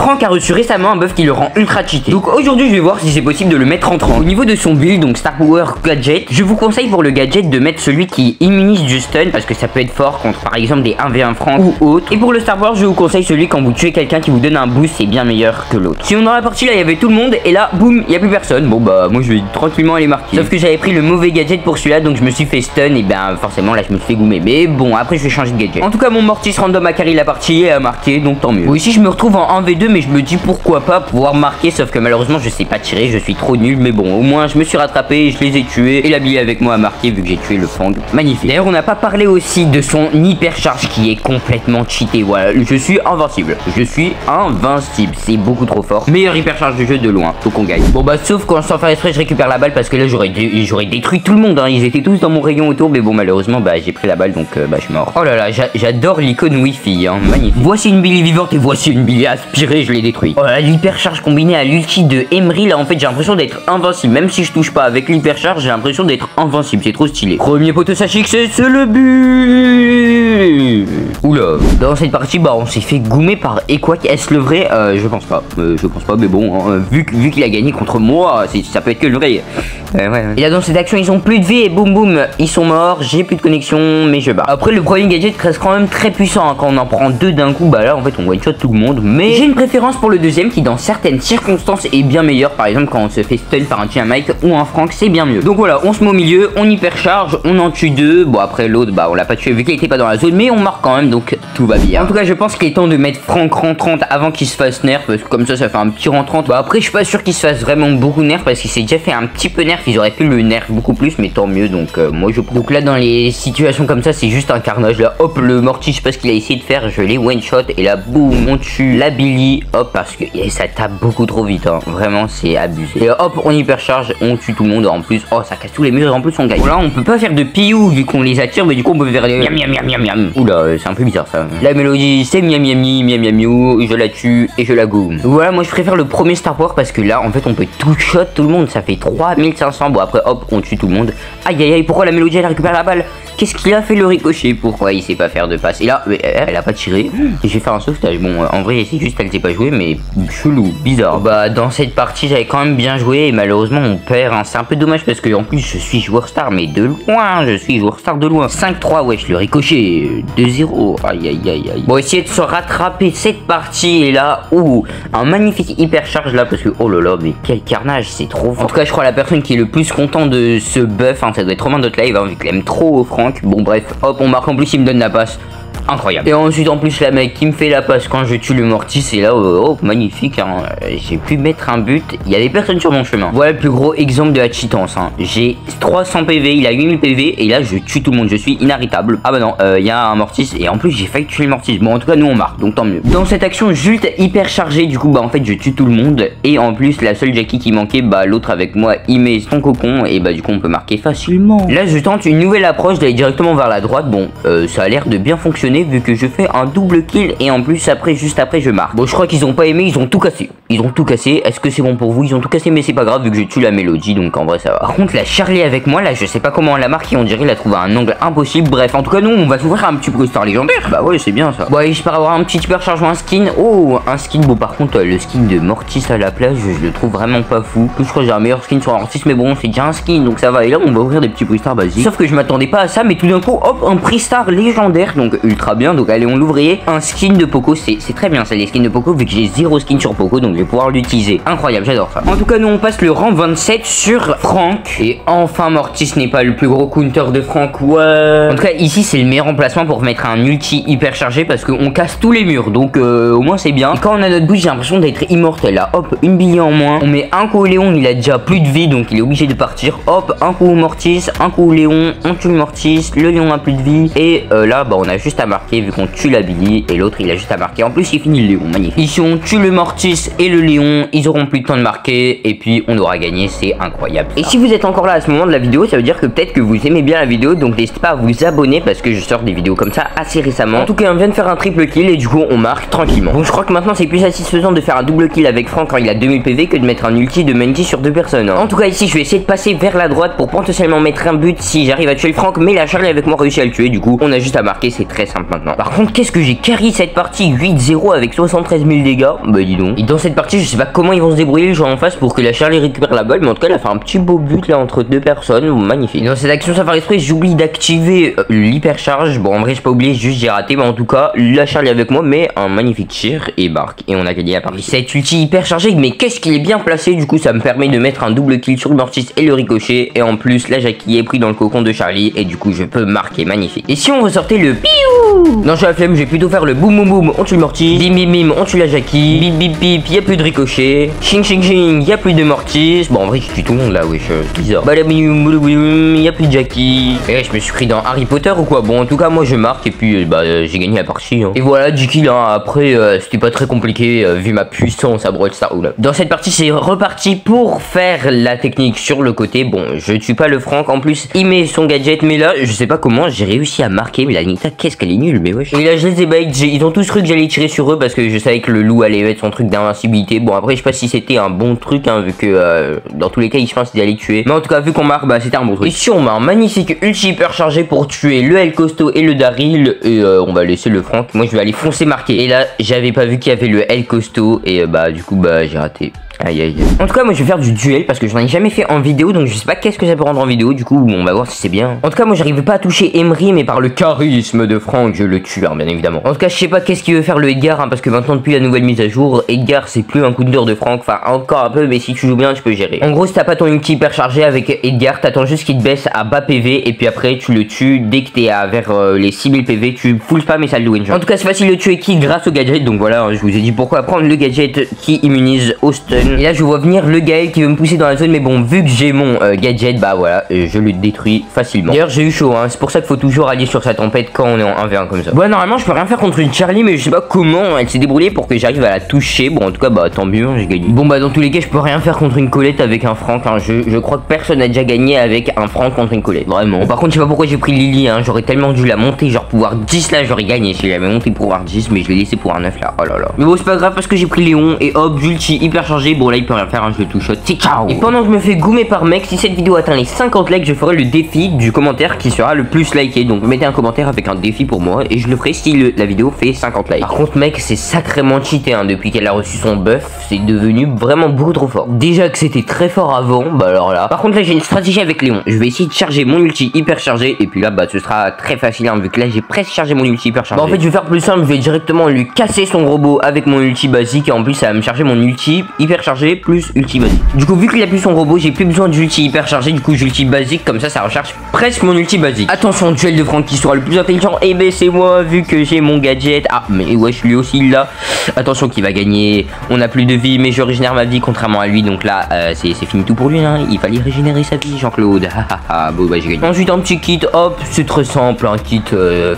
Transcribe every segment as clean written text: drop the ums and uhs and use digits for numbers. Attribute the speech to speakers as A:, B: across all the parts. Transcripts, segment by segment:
A: Franck a reçu récemment un buff qui le rend ultra cheaté. Donc aujourd'hui je vais voir si c'est possible de le mettre en 30. Au niveau de son build, donc Star Power Gadget, je vous conseille pour le gadget de mettre celui qui immunise du stun, parce que ça peut être fort contre par exemple des 1v1 Franck ou autre. Et pour le Star Power, je vous conseille celui quand vous tuez quelqu'un qui vous donne un boost, c'est bien meilleur que l'autre. Sinon dans la partie là il y avait tout le monde et là boum, il y a plus personne. Bon bah moi je vais tranquillement aller marquer. Sauf que j'avais pris le mauvais gadget pour celui-là, donc je me suis fait stun et ben forcément là je me suis fait goumer. Mais bon après je vais changer de gadget. En tout cas mon Mortis random a carry la partie et a marqué, donc tant mieux. Bon, ici je me retrouve en 1v2 mais je me dis pourquoi pas pouvoir marquer, sauf que malheureusement je sais pas tirer, je suis trop nul. Mais bon au moins je me suis rattrapé, je les ai tués et la bille avec moi a marqué vu que j'ai tué le Fang. Magnifique. D'ailleurs on n'a pas parlé aussi de son hyper charge qui est complètement cheaté. Voilà, je suis invincible. Je suis invincible, c'est beaucoup trop fort. Meilleur hyper charge du jeu de loin, donc on gagne. Bon bah sauf quand sans faire exprès je récupère la balle parce que là j'aurais détruit tout le monde hein. Ils étaient tous dans mon rayon autour, mais bon malheureusement bah j'ai pris la balle donc bah je suis mort. Oh là là, j'adore l'icône wifi hein. Magnifique. Voici une Billy vivante et voici une Billy aspirée, je l'ai détruit. Oh là, l'hyper charge combinée à l'ulti de Emery, là en fait j'ai l'impression d'être invincible. Même si je touche pas avec l'hyper charge, j'ai l'impression d'être invincible, c'est trop stylé. Premier poteau sachez que c'est le but. Oula. Dans cette partie bah on s'est fait goumer par Equack. Est-ce le vrai? Je pense pas mais bon hein, vu qu'il a gagné contre moi, ça peut être que le vrai. Ouais. Et là dans cette action ils ont plus de vie et boum boum ils sont morts, j'ai plus de connexion mais je bats. Après le premier gadget reste quand même très puissant hein. Quand on en prend deux d'un coup bah là en fait on one shot tout le monde. Mais j'ai une préférence pour le deuxième qui dans certaines circonstances est bien meilleur. Par exemple quand on se fait stun par un Mike ou un Franck, c'est bien mieux. Donc voilà, on se met au milieu, on hypercharge, on en tue deux. Bon après l'autre bah on l'a pas tué vu qu'il était pas dans la zone, mais on marque quand même donc tout va bien. En tout cas je pense qu'il est temps de mettre Franck rang 30 avant qu'il se fasse nerf, parce que comme ça fait un petit rang 30. Bah après je suis pas sûr qu'il se fasse vraiment beaucoup nerf parce qu'il s'est déjà fait un petit peu nerf. Ils auraient pu le nerf beaucoup plus mais tant mieux, donc moi je prends. Donc là dans les situations comme ça c'est juste un carnage. Là hop le Mortis, je sais pas ce qu'il a essayé de faire, je l'ai one shot et là boum on tue la Billy. Hop parce que ça tape beaucoup trop vite hein. Vraiment c'est abusé. Et hop on hypercharge, on tue tout le monde en plus. Oh ça casse tous les murs et en plus on gagne. Bon, là on peut pas faire de piou vu qu'on les attire, mais du coup on peut faire des miam miam miam miam miam. Oula c'est un peu bizarre ça. La mélodie c'est miam miam miam miam miam miam, je la tue et je la gomme. Voilà moi je préfère le premier Star Power parce que là en fait on peut tout shot tout le monde, ça fait 3500. Bon après hop on tue tout le monde. Aïe aïe aïe, pourquoi la mélodie elle récupère la balle? Qu'est-ce qu'il a fait le ricochet? Pourquoi il sait pas faire de passe? Et là elle a pas tiré. J'ai fait un sauvetage. Bon en vrai c'est juste elle sait pas jouer mais chelou, bizarre. Bah dans cette partie j'avais quand même bien joué et malheureusement on perd hein. C'est un peu dommage parce que en plus je suis joueur star mais de loin, je suis joueur star de loin. 5-3 wesh le ricochet 2-0. Aïe aïe aïe aïe. Bon essayer de se rattraper cette partie et là un magnifique hyper charge là parce que oh là là mais quel carnage, c'est trop fort. En tout cas je crois la personne qui est le plus content de ce buff hein, ça doit être Romain Dot Live hein, vu qu'il aime trop Franck. Bon bref hop on marque, en plus il me donne la passe. Incroyable. Et ensuite en plus la mec qui me fait la passe quand je tue le Mortis et là magnifique hein. J'ai pu mettre un but, il y a des personnes sur mon chemin. Voilà le plus gros exemple de la cheatance hein. J'ai 300 PV, il a 8000 PV et là je tue tout le monde, je suis inarrêtable. Ah bah non il y a un Mortis et en plus j'ai failli tuer le Mortis. Bon en tout cas nous on marque donc tant mieux. Dans cette action juste hyper chargée du coup bah en fait je tue tout le monde et en plus la seule Jackie qui manquait bah l'autre avec moi il met son cocon et bah du coup on peut marquer facilement. Là je tente une nouvelle approche d'aller directement vers la droite. Bon ça a l'air de bien fonctionner vu que je fais un double kill et en plus après juste après je marque. Bon je crois qu'ils ont pas aimé, ils ont tout cassé. Est-ce que c'est bon pour vous? Ils ont tout cassé mais c'est pas grave vu que je tue la mélodie donc en vrai ça va. Par contre la Charlie avec moi là je sais pas comment on la marque et on dirait qu'il a trouvé un angle impossible. Bref en tout cas nous on va s'ouvrir un petit Star légendaire. Bah ouais c'est bien ça. Bon allez j'espère avoir un petit hyper charge ou un skin. Oh un skin. Bon par contre le skin de Mortis à la plage je le trouve vraiment pas fou. Je crois que j'ai un meilleur skin sur Mortis mais bon c'est déjà un skin donc ça va. Et là on va ouvrir des petits Star basiques. Sauf que je m'attendais pas à ça mais tout d'un coup hop un Star légendaire donc ultra bien. Donc allez on l'ouvrier. Un skin de Poco c'est très bien ça les skins de Poco vu que j'ai 0 skin sur Poco donc je vais pouvoir l'utiliser. Incroyable j'adore ça. En tout cas nous on passe le rang 27 sur Franck. Et enfin Mortis n'est pas le plus gros counter de Franck. Ouais. En tout cas ici c'est le meilleur emplacement pour mettre un ulti hyper chargé parce qu'on casse tous les murs donc au moins c'est bien. Et quand on a notre bouche j'ai l'impression d'être immortel là. Hop une Billy en moins. On met un coup au Léon, il a déjà plus de vie donc il est obligé de partir. Hop un coup au Mortis, un coup au Léon, on tue le Mortis, le Léon a plus de vie et là bah on a juste à marquer vu qu'on tue la Billy et l'autre il a juste à marquer. En plus il finit le Léon, magnifique. Ici on tue le Mortis et le Léon, ils auront plus de temps de marquer et puis on aura gagné, c'est incroyable. Et si vous êtes encore là à ce moment de la vidéo ça veut dire que peut-être que vous aimez bien la vidéo donc n'hésitez pas à vous abonner parce que je sors des vidéos comme ça assez récemment. En tout cas on vient de faire un triple kill et du coup on marque tranquillement. Bon je crois que maintenant c'est plus satisfaisant de faire un double kill avec Franck quand il a 2000 PV que de mettre un ulti de Menti sur 2 personnes hein. En tout cas ici je vais essayer de passer vers la droite pour potentiellement mettre un but si j'arrive à tuer le Franck mais la Charlie avec moi réussit à le tuer du coup on a juste à marquer, c'est très simple. simple maintenant. Par contre, qu'est-ce que j'ai carry cette partie 8-0 avec 73 000 dégâts. Bah dis donc. Et dans cette partie, je sais pas comment ils vont se débrouiller les joueurs en face pour que la Charlie récupère la balle, mais en tout cas, elle a fait un petit beau but là entre deux personnes. Magnifique. Et dans cette action Safari Express, j'oublie d'activer l'hypercharge. Bon, en vrai, j'ai pas oublié, juste j'ai raté, mais en tout cas, la Charlie avec moi, mais un magnifique tir et marque. Et on a gagné la partie. Cette ulti hyper chargée, mais qu'est-ce qu'il est bien placé. Du coup, ça me permet de mettre un double kill sur le Mortis et le ricochet. Et en plus, la Jackie est pris dans le cocon de Charlie. Et du coup, je peux marquer. Magnifique. Et si on ressortait le piou? Non, j'ai la flemme, je vais plutôt faire le boum boum boum. On tue le Mortis. Bim bim bim, on tue la Jackie. Bip bip bip, y a plus de ricochet. Ching ching ching, y a plus de Mortis. Bon, en vrai, je tue tout le monde là, wesh. C'est bizarre. Y a plus de Jackie. Et je me suis pris dans Harry Potter ou quoi? Bon, en tout cas, moi je marque et puis j'ai gagné la partie. Hein. Et voilà, 10 kills. Hein. Après, c'était pas très compliqué vu ma puissance à Brawl Stars. Dans cette partie, c'est reparti pour faire la technique sur le côté. Bon, je tue pas le Franck. En plus, il met son gadget, mais là, je sais pas comment j'ai réussi à marquer. Mais la Nita, qu'est-ce qu'elle est nulle, mais wesh. Et là, je les ai bait. Ils ont tous cru que j'allais tirer sur eux parce que je savais que le loup allait mettre son truc d'invincibilité. Bon, après, je sais pas si c'était un bon truc, hein, vu que dans tous les cas, je pense qu'ils allaient tuer. Mais en tout cas, vu qu'on marque, bah, c'était un bon truc. Et si on met un magnifique ulti hyper chargé pour tuer le El Costo et le Daryl, et on va laisser le Franck. Moi, je vais aller foncer marquer. Et là, j'avais pas vu qu'il y avait le El Costo, et du coup, j'ai raté. Aïe aïe. En tout cas, moi je vais faire du duel parce que je n'en ai jamais fait en vidéo, donc je sais pas qu'est-ce que ça peut rendre en vidéo. Du coup, on va voir si c'est bien. En tout cas, moi j'arrive pas à toucher Emery, mais par le charisme de Franck, je le tue, hein, bien évidemment. En tout cas, je sais pas qu'est-ce qu'il veut faire le Edgar, hein, parce que maintenant, depuis la nouvelle mise à jour, Edgar c'est plus un coup de cœur de Franck. Enfin, encore un peu, mais si tu joues bien, tu peux gérer. En gros, si t'as pas ton ulti hyper chargé avec Edgar, t'attends juste qu'il te baisse à bas PV, et puis après, tu le tues dès que t'es vers les 6000 PV, tu full spam et ça le win. En tout cas, c'est facile de tuer qui grâce au gadget, donc voilà, je vous ai dit pourquoi prendre le gadget qui immunise au stun. Et là, je vois venir le Gaël qui veut me pousser dans la zone, mais bon, vu que j'ai mon gadget, bah voilà, je le détruis facilement. D'ailleurs, j'ai eu chaud, hein, c'est pour ça qu'il faut toujours allier sur sa tempête quand on est en 1v1 comme ça. Bon, normalement, je peux rien faire contre une Charlie, mais je sais pas comment elle s'est débrouillée pour que j'arrive à la toucher. Bon, en tout cas, bah tant mieux, hein, j'ai gagné. Bon, bah dans tous les cas, je peux rien faire contre une Colette avec un Franck, hein. Je crois que personne n'a déjà gagné avec un Franck contre une Colette, vraiment. Bon, par contre, je sais pas pourquoi j'ai pris Lily, hein, j'aurais tellement dû la monter, genre pouvoir 10 là, j'aurais gagné si j'avais monté pouvoir 10, mais je l'ai laissé pour un 9 là, oh là là. Mais bon, c'est pas grave parce que j'ai pris Léon et hop, ulti hyper chargé. Bon, là, il peut rien faire, hein, je le touche. Ciao. Et pendant que je me fais goumer par mec, si cette vidéo atteint les 50 likes, je ferai le défi du commentaire qui sera le plus liké. Donc mettez un commentaire avec un défi pour moi et je le ferai si la vidéo fait 50 likes. Par contre mec, c'est sacrément cheaté, hein. Depuis qu'elle a reçu son buff, c'est devenu vraiment beaucoup trop fort. Déjà que c'était très fort avant, bah alors là. Par contre là, j'ai une stratégie avec Léon. Je vais essayer de charger mon ulti hyper chargé et puis là bah ce sera très facile, hein, vu que là j'ai presque chargé mon ulti hyper chargé. Bah, en fait je vais faire plus simple, je vais directement lui casser son robot avec mon ulti basique et en plus ça va me charger mon ulti hyper chargé plus ulti basique. Du coup vu qu'il a plus son robot, j'ai plus besoin d'ulti hyper chargé, du coup j'ulti basique, comme ça recharge presque mon ulti basique. Attention, duel de Franck qui sera le plus intelligent, et ben c'est moi vu que j'ai mon gadget. Ah mais wesh, lui aussi là. Attention qu'il va gagner, on a plus de vie mais je régénère ma vie contrairement à lui, donc là c'est fini tout pour lui, hein. Il fallait régénérer sa vie Jean-Claude. Bon bah j'ai gagné. Ensuite un petit kit, hop, c'est très simple, un kit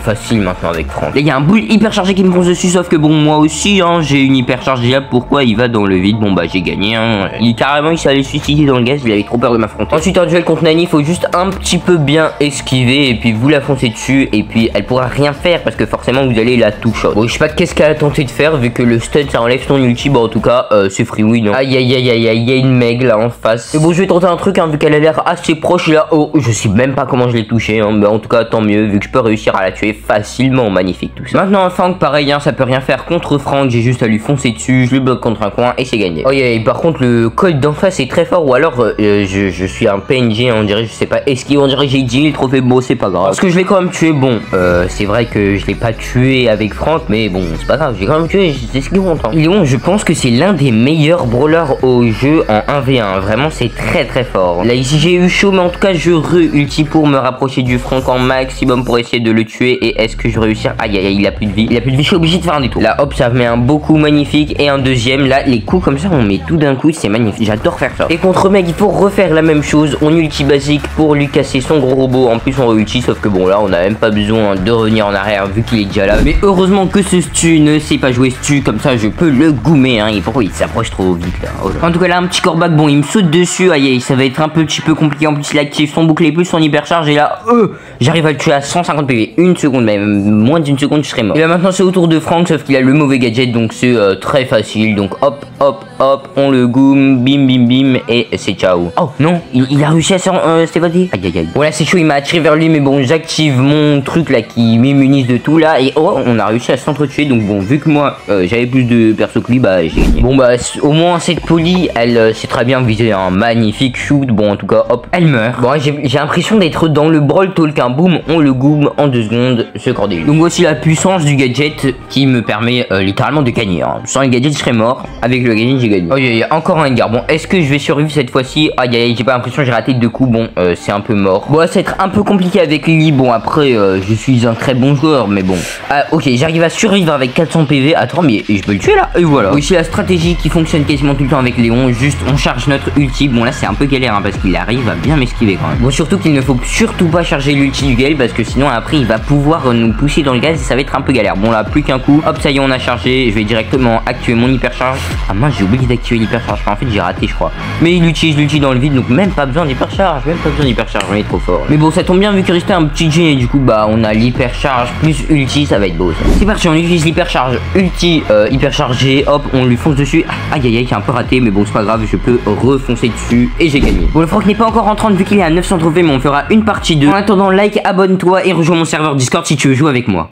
A: facile maintenant avec Franck. Là il y a un boule hyper chargé qui me fonce dessus, sauf que bon moi aussi hein, j'ai une hyper charge déjà, pourquoi il va dans le vide? Bon bah j'ai gagné, hein. Il s'est allé suicider dans le gaz, il avait trop peur de m'affronter. Ensuite un duel contre Nani, il faut juste un petit peu bien esquiver et puis vous la foncez dessus et puis elle pourra rien faire parce que forcément vous allez la toucher. Bon je sais pas qu'est-ce qu'elle a tenté de faire vu que le stun ça enlève son ulti, bon en tout cas c'est free win. Aïe aïe aïe aïe aïe, il y a une Meg là en face. Et bon je vais tenter un truc, hein, vu qu'elle a l'air assez proche là. Oh je sais même pas comment je l'ai touché, hein, mais en tout cas tant mieux vu que je peux réussir à la tuer facilement. Magnifique tout ça. Maintenant un Franck pareil, hein, ça peut rien faire contre Franck, j'ai juste à lui foncer dessus, je le bloque contre un coin et c'est gagné. Oh yeah, et par contre le code d'en face est très fort, ou alors je suis un PNG, on dirait, je sais pas, esquive, on dirait que j'ai dit le trophée, bon c'est pas grave parce que je l'ai quand même tué. Bon c'est vrai que je l'ai pas tué avec Franck, mais bon c'est pas grave, j'ai quand même tué, c'est ce qui compte, hein. Léon, je pense que c'est l'un des meilleurs brawlers au jeu en 1v1, vraiment c'est très très fort. Là ici j'ai eu chaud, mais en tout cas je re-ulti pour me rapprocher du Franck en maximum pour essayer de le tuer. Et est-ce que je vais réussir? Aïe aïe aïe, il a plus de vie, je suis obligé de faire un détour. Là hop, ça met un beau coup magnifique et un deuxième. Là les coups comme ça on met tout d'un coup, c'est magnifique, j'adore faire ça. Et contre mec il faut refaire la même chose, on ulti basique pour lui casser son gros robot, en plus on re-ulti, sauf que bon là on a même pas besoin de revenir en arrière vu qu'il est déjà là. Mais heureusement que ce stu ne sait pas jouer stu, comme ça je peux le goumer, hein. Et pourquoi il s'approche trop vite là? Oh là. En tout cas là un petit corbac, bon il me saute dessus, aïe aïe, ça va être un petit peu compliqué. En plus il active son bouclier plus son hypercharge et là j'arrive à le tuer à 150 PV, une seconde, même moins d'une seconde je serais mort. Et là maintenant c'est au tour de Franck, sauf qu'il a le mauvais gadget, donc c'est très facile. Donc hop hop hop, hop, on le goom, bim bim bim, et c'est ciao. Oh non, il a réussi à s'évader. Aïe aïe aïe. Bon là c'est chaud, il m'a attiré vers lui, mais bon j'active mon truc là qui m'immunise de tout là, et oh on a réussi à s'entretuer. Donc bon, vu que moi j'avais plus de perso que lui, bah j'ai gagné. Bon bah au moins cette Polly, elle sait très bien viser un magnifique shoot. Bon en tout cas hop, elle meurt. Bon j'ai l'impression d'être dans le Brawl Talk, un boom, on le goom en 2 secondes, ce cordélier. Donc voici la puissance du gadget qui me permet littéralement de gagner. Hein. Sans le gadget je serais mort, avec le gadget j'ai gagné. Oh il y a encore un Edgar. Bon est-ce que je vais survivre cette fois-ci? Aïe aïe, j'ai pas l'impression, j'ai raté 2 coups. Bon c'est un peu mort. Bon ça va être un peu compliqué avec lui. Bon après je suis un très bon joueur, mais bon. Ah ok, j'arrive à survivre avec 400 PV. Attends mais je peux le tuer là. Et voilà. Ici la stratégie qui fonctionne quasiment tout le temps avec Léon, juste on charge notre ulti. Bon là c'est un peu galère hein, parce qu'il arrive à bien m'esquiver quand même. Bon surtout qu'il ne faut surtout pas charger l'ulti du Gale parce que sinon après il va pouvoir nous pousser dans le gaz et ça va être un peu galère. Bon là plus qu'un coup, hop ça y est on a chargé. Je vais directement activer mon hypercharge. Ah mince j'ai oublié d'activer l'hypercharge. En fait j'ai raté je crois. Mais il utilise l'ulti dans le vide donc même pas besoin d'hypercharge. On est trop fort. Mais bon ça tombe bien vu qu'il restait un petit G et du coup bah on a l'hypercharge plus ulti, ça va être beau ça. C'est parti, on utilise l'hypercharge ulti hyperchargé, hop on lui fonce dessus. Aïe aïe aïe j'ai un peu raté mais bon c'est pas grave, je peux refoncer dessus et j'ai gagné. Bon le Franck n'est pas encore en 30 vu qu'il est à 900 trophées mais on fera une partie 2. En attendant like, abonne-toi et rejoins mon serveur Discord si tu veux jouer avec moi.